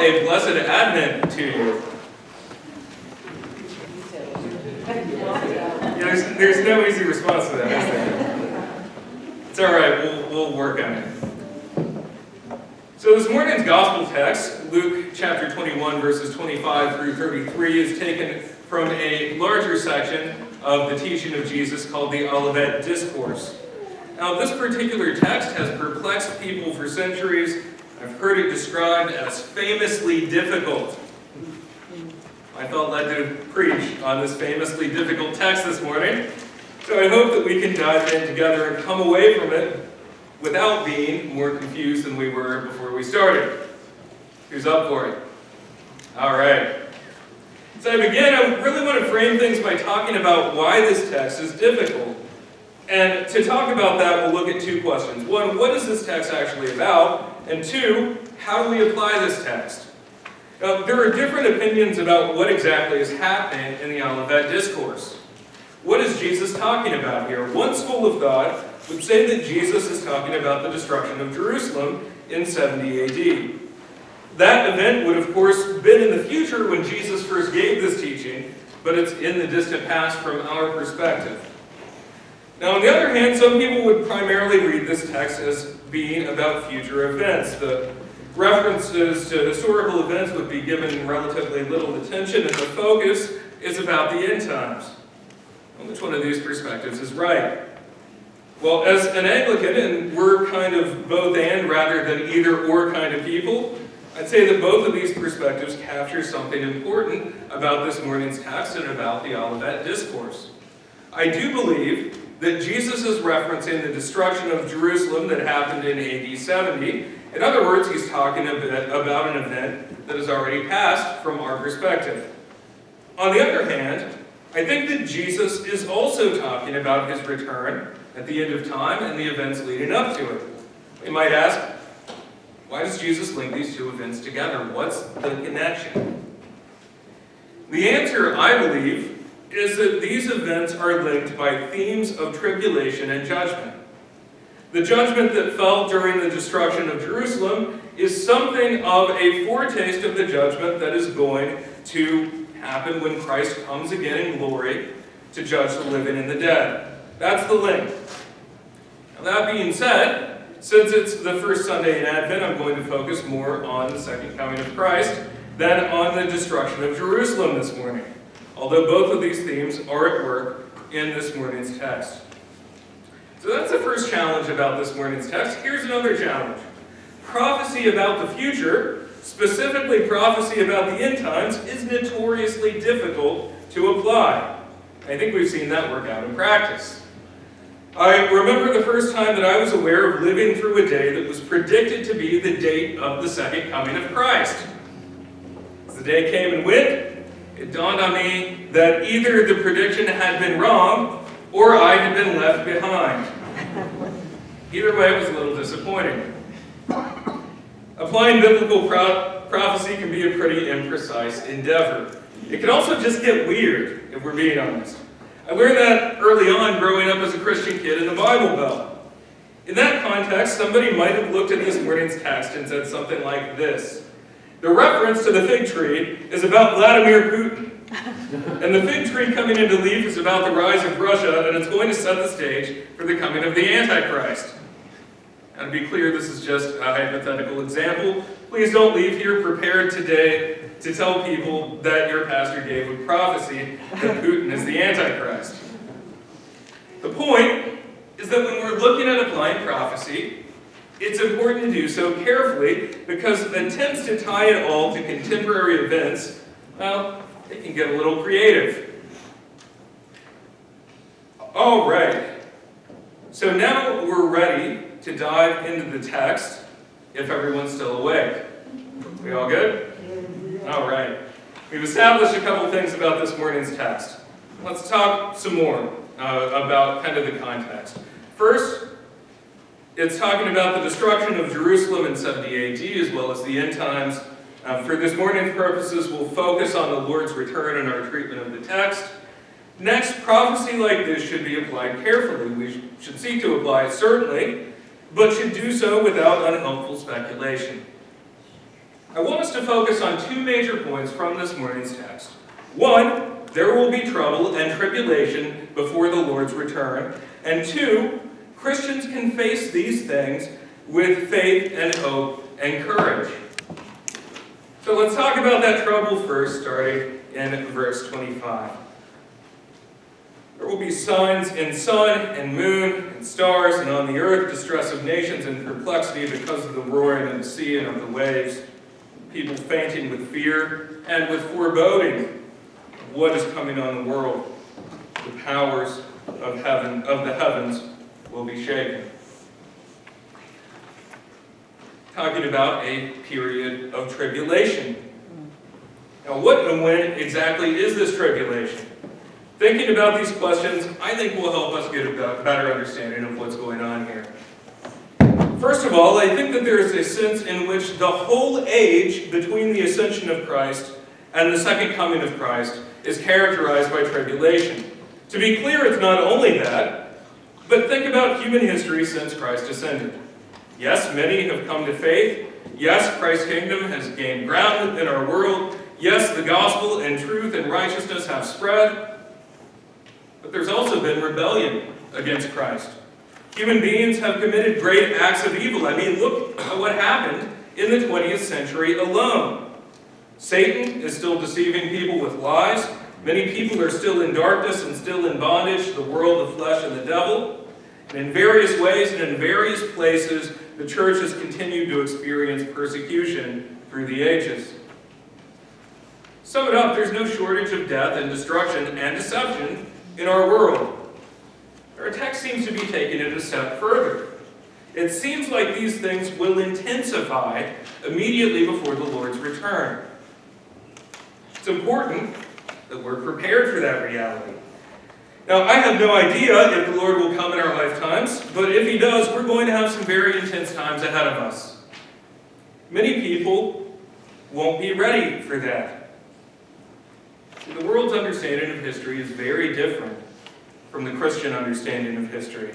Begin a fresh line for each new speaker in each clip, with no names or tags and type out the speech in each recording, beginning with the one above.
a blessed Advent to you. Yeah, there's no easy response to that, is there? It's all right, we'll work on it. So this morning's gospel text, Luke chapter 21, verses 25 through 33, is taken from a larger section of the teaching of Jesus called the Olivet Discourse. Now, this particular text has perplexed people for centuries. I've heard it described as famously difficult. I felt led to preach on this famously difficult text this morning, so I hope that we can dive in together and come away from it without being more confused than we were before we started. Who's up for it? All right. So I begin, I really want to frame things by talking about why this text is difficult. And to talk about that, we'll look at two questions. One, what is this text actually about? And two, how do we apply this text? Now, there are different opinions about what exactly is happening in the Olivet Discourse. What is Jesus talking about here? One school of thought would say that Jesus is talking about the destruction of Jerusalem in 70 AD. That event would, of course, been in the future when Jesus first gave this teaching, but it's in the distant past from our perspective. Now, on the other hand, some people would primarily read this text as being about future events. The references to historical events would be given relatively little attention, and the focus is about the end times. Well, which one of these perspectives is right? Well, as an Anglican, and we're kind of both and rather than either or kind of people, I'd say that both of these perspectives capture something important about this morning's text and about the Olivet Discourse. I do believe that Jesus is referencing the destruction of Jerusalem that happened in AD 70. In other words, he's talking a bit about an event that has already passed from our perspective. On the other hand, I think that Jesus is also talking about his return at the end of time and the events leading up to it. We might ask, why does Jesus link these two events together? What's the connection? The answer, I believe, is that these events are linked by themes of tribulation and judgment. The judgment that fell during the destruction of Jerusalem is something of a foretaste of the judgment that is going to happen when Christ comes again in glory to judge the living and the dead. That's the link. Now, that being said, since it's the first Sunday in Advent, I'm going to focus more on the second coming of Christ than on the destruction of Jerusalem this morning, although both of these themes are at work in this morning's text. So that's the first challenge about this morning's text. Here's another challenge. Prophecy about the future, specifically prophecy about the end times, is notoriously difficult to apply. I think we've seen that work out in practice. I remember the first time that I was aware of living through a day that was predicted to be the date of the second coming of Christ. As the day came and went, it dawned on me that either the prediction had been wrong or I had been left behind. Either way, it was a little disappointing. Applying biblical prophecy can be a pretty imprecise endeavor. It can also just get weird, if we're being honest. I learned that early on growing up as a Christian kid in the Bible Belt. In that context, somebody might have looked at this morning's text and said something like this. The reference to the fig tree is about Vladimir Putin. And the fig tree coming into leaf is about the rise of Russia, and it's going to set the stage for the coming of the Antichrist. And to be clear, this is just a hypothetical example. Please don't leave here prepared today to tell people that your pastor gave a prophecy that Putin is the Antichrist. The point is that when we're looking at applying prophecy, it's important to do so carefully because attempts to tie it all to contemporary events, well, it can get a little creative. All right. So now we're ready to dive into the text, if everyone's still awake. We all good? All right. We've established a couple things about this morning's text. Let's talk some more about kind of the context. First, it's talking about the destruction of Jerusalem in 70 AD as well as the end times. For this morning's purposes, we'll focus on the Lord's return in our treatment of the text. Next, prophecy like this should be applied carefully. We should seek to apply it, certainly, but should do so without unhelpful speculation. I want us to focus on two major points from this morning's text. One, there will be trouble and tribulation before the Lord's return. And two, Christians can face these things with faith and hope and courage. So let's talk about that trouble first, starting in verse 25. There will be signs in sun and moon and stars, and on the earth distress of nations and perplexity because of the roaring of the sea and of the waves, people fainting with fear and with foreboding of what is coming on the world. The powers of the heavens will be shaken. Talking about a period of tribulation. Now, what and when exactly is this tribulation? Thinking about these questions, I think will help us get a better understanding of what's going on here. First of all, I think that there is a sense in which the whole age between the ascension of Christ and the second coming of Christ is characterized by tribulation. To be clear, it's not only that, but think about human history since Christ ascended. Yes, many have come to faith. Yes, Christ's kingdom has gained ground in our world. Yes, the gospel and truth and righteousness have spread. But there's also been rebellion against Christ. Human beings have committed great acts of evil. I mean, look at what happened in the 20th century alone. Satan is still deceiving people with lies. Many people are still in darkness and still in bondage to the world, the flesh, and the devil. And in various ways and in various places, the church has continued to experience persecution through the ages. Sum it up, there's no shortage of death and destruction and deception in our world. Our text seems to be taking it a step further. It seems like these things will intensify immediately before the Lord's return. It's important that we're prepared for that reality. Now, I have no idea if the Lord will come in our lifetimes, but if He does, we're going to have some very intense times ahead of us. Many people won't be ready for that. The world's understanding of history is very different from the Christian understanding of history.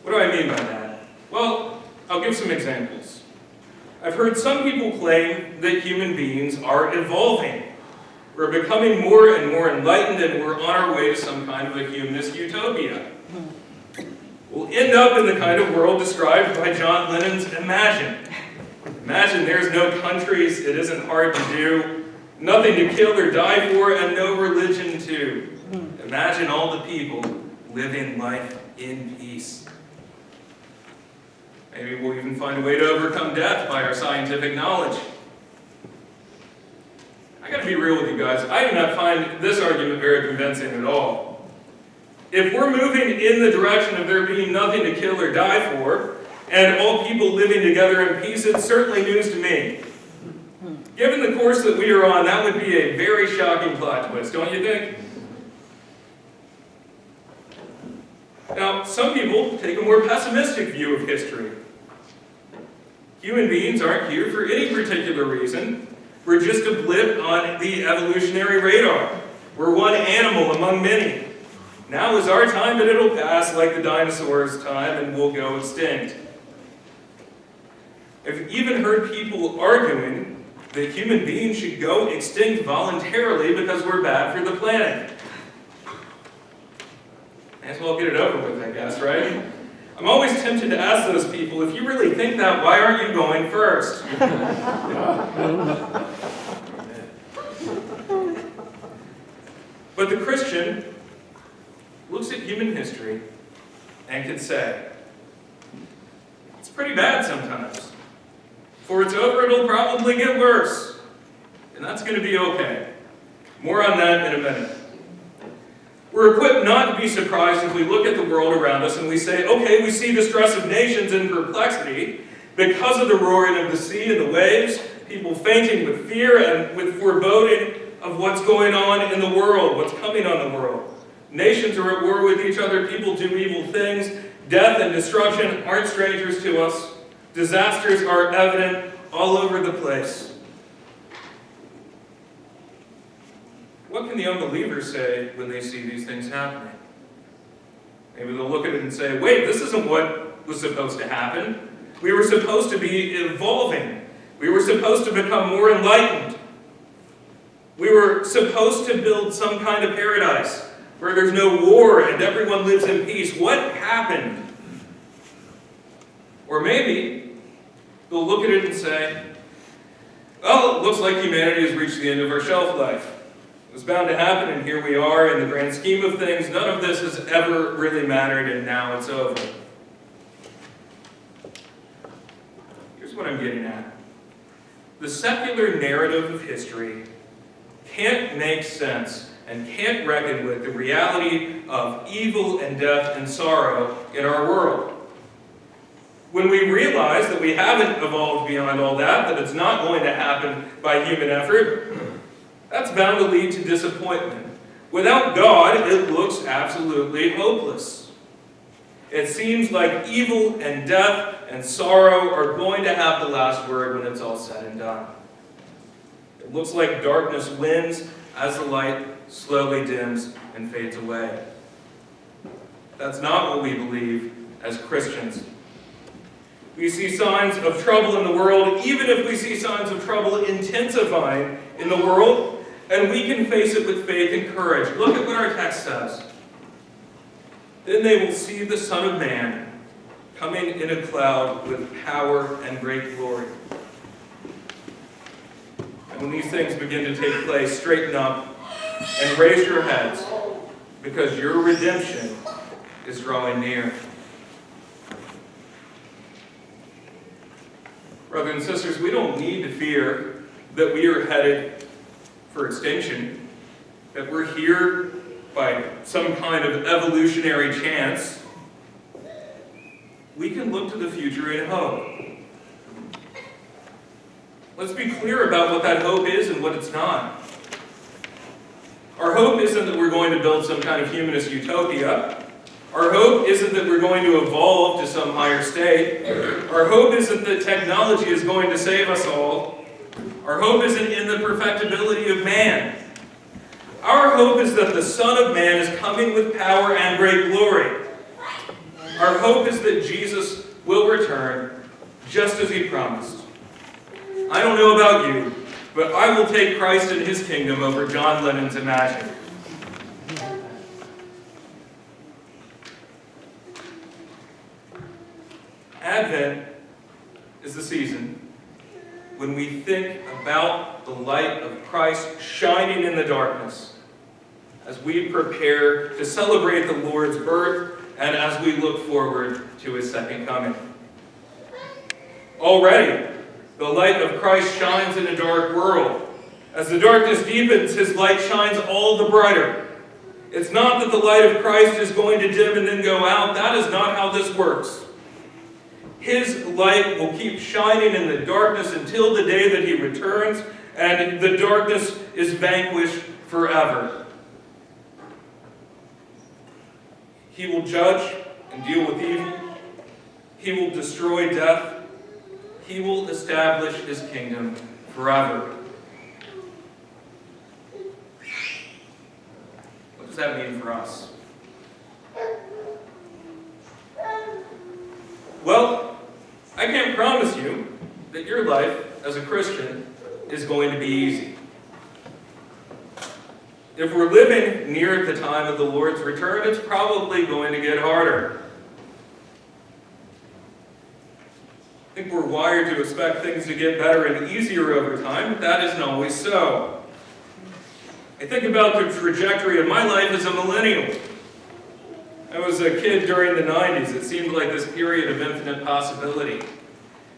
What do I mean by that? Well, I'll give some examples. I've heard some people claim that human beings are evolving. We're becoming more and more enlightened, and we're on our way to some kind of a humanist utopia. We'll end up in the kind of world described by John Lennon's Imagine. Imagine there's no countries, it isn't hard to do, nothing to kill or die for, and no religion too. Imagine all the people living life in peace. Maybe we'll even find a way to overcome death by our scientific knowledge. I gotta be real with you guys, I do not find this argument very convincing at all. If we're moving in the direction of there being nothing to kill or die for, and all people living together in peace, it's certainly news to me. Given the course that we are on, that would be a very shocking plot twist, don't you think? Now, some people take a more pessimistic view of history. Human beings aren't here for any particular reason. We're just a blip on the evolutionary radar. We're one animal among many. Now is our time, but it'll pass like the dinosaurs' time and we'll go extinct. I've even heard people arguing that human beings should go extinct voluntarily because we're bad for the planet. May as well get it over with, I guess, right? I'm always tempted to ask those people, if you really think that, why aren't you going first? But the Christian looks at human history and can say, it's pretty bad sometimes. Before it's over, it'll probably get worse. And that's going to be okay. More on that in a minute. We're equipped not to be surprised if we look at the world around us and we say, okay, we see distress of nations in perplexity because of the roaring of the sea and the waves, people fainting with fear and with foreboding of what's going on in the world, what's coming on the world. Nations are at war with each other, people do evil things, death and destruction aren't strangers to us, disasters are evident all over the place. What can the unbelievers say when they see these things happening? Maybe they'll look at it and say, wait, this isn't what was supposed to happen. We were supposed to be evolving. We were supposed to become more enlightened. We were supposed to build some kind of paradise where there's no war and everyone lives in peace. What happened? Or maybe they'll look at it and say, well, it looks like humanity has reached the end of our shelf life. It was bound to happen, and here we are. In the grand scheme of things, none of this has ever really mattered, and now it's over. Here's what I'm getting at. The secular narrative of history can't make sense and can't reckon with the reality of evil and death and sorrow in our world. When we realize that we haven't evolved beyond all that, that it's not going to happen by human effort, that's bound to lead to disappointment. Without God, it looks absolutely hopeless. It seems like evil and death and sorrow are going to have the last word when it's all said and done. It looks like darkness wins as the light slowly dims and fades away. That's not what we believe as Christians. We see signs of trouble in the world, even if we see signs of trouble intensifying in the world, and we can face it with faith and courage. Look at what our text says. Then they will see the Son of Man coming in a cloud with power and great glory. And when these things begin to take place, straighten up and raise your heads, because your redemption is drawing near. Brothers and sisters, we don't need to fear that we are headed for extinction, that we're here by some kind of evolutionary chance. We can look to the future in hope. Let's be clear about what that hope is and what it's not. Our hope isn't that we're going to build some kind of humanist utopia. Our hope isn't that we're going to evolve to some higher state. Our hope isn't that technology is going to save us all. Our hope isn't in the perfectibility of man. Our hope is that the Son of Man is coming with power and great glory. Our hope is that Jesus will return just as he promised. I don't know about you, but I will take Christ and his kingdom over John Lennon's Imagine. Advent is the season when we think about the light of Christ shining in the darkness as we prepare to celebrate the Lord's birth and as we look forward to his second coming. Already, the light of Christ shines in a dark world. As the darkness deepens, his light shines all the brighter. It's not that the light of Christ is going to dim and then go out. That is not how this works. His light will keep shining in the darkness until the day that he returns, and the darkness is vanquished forever. He will judge and deal with evil. He will destroy death. He will establish his kingdom forever. What does that mean for us? Well, I can't promise you that your life as a Christian is going to be easy. If we're living near the time of the Lord's return, it's probably going to get harder. I think we're wired to expect things to get better and easier over time, but that isn't always so. I think about the trajectory of my life as a millennial. I was a kid during the 90s. It seemed like this period of infinite possibility. It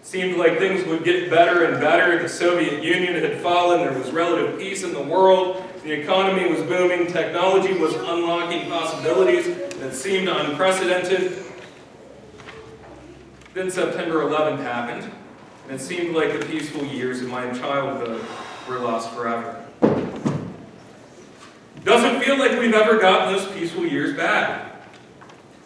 seemed like things would get better and better. The Soviet Union had fallen. There was relative peace in the world. The economy was booming. Technology was unlocking possibilities that seemed unprecedented. Then September 11th happened, and it seemed like the peaceful years of my childhood were lost forever. Doesn't feel like we've ever gotten those peaceful years back.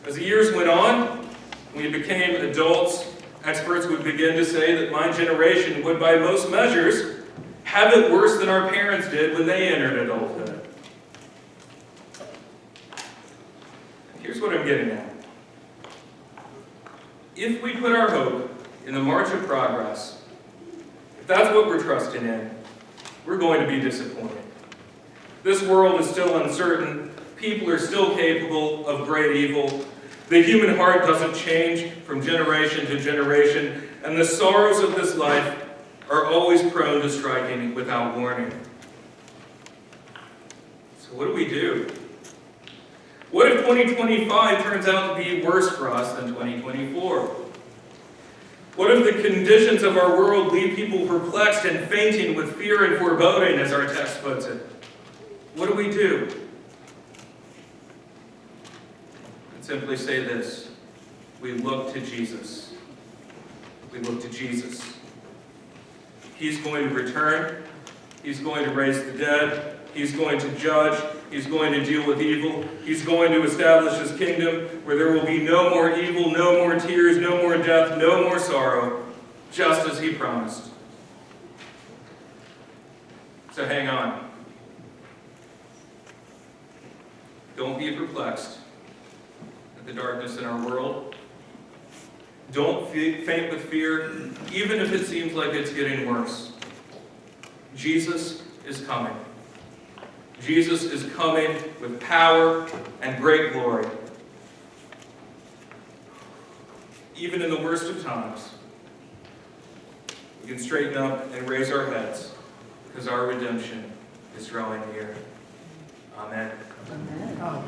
As the years went on, we became adults. Experts would begin to say that my generation would, by most measures, have it worse than our parents did when they entered adulthood. Here's what I'm getting at. If we put our hope in the march of progress, if that's what we're trusting in, we're going to be disappointed. This world is still uncertain. People are still capable of great evil. The human heart doesn't change from generation to generation, and the sorrows of this life are always prone to striking without warning. So what do we do? What if 2025 turns out to be worse for us than 2024? What if the conditions of our world leave people perplexed and fainting with fear and foreboding, as our text puts it? What do we do? I'd simply say this: we look to Jesus. We look to Jesus. He's going to return. He's going to raise the dead. He's going to judge. He's going to deal with evil. He's going to establish his kingdom where there will be no more evil, no more tears, no more death, no more sorrow, just as he promised. So hang on. Don't be perplexed at the darkness in our world. Don't faint with fear, even if it seems like it's getting worse. Jesus is coming. Jesus is coming with power and great glory. Even in the worst of times, we can straighten up and raise our heads because our redemption is drawing near. Amen.
Amen.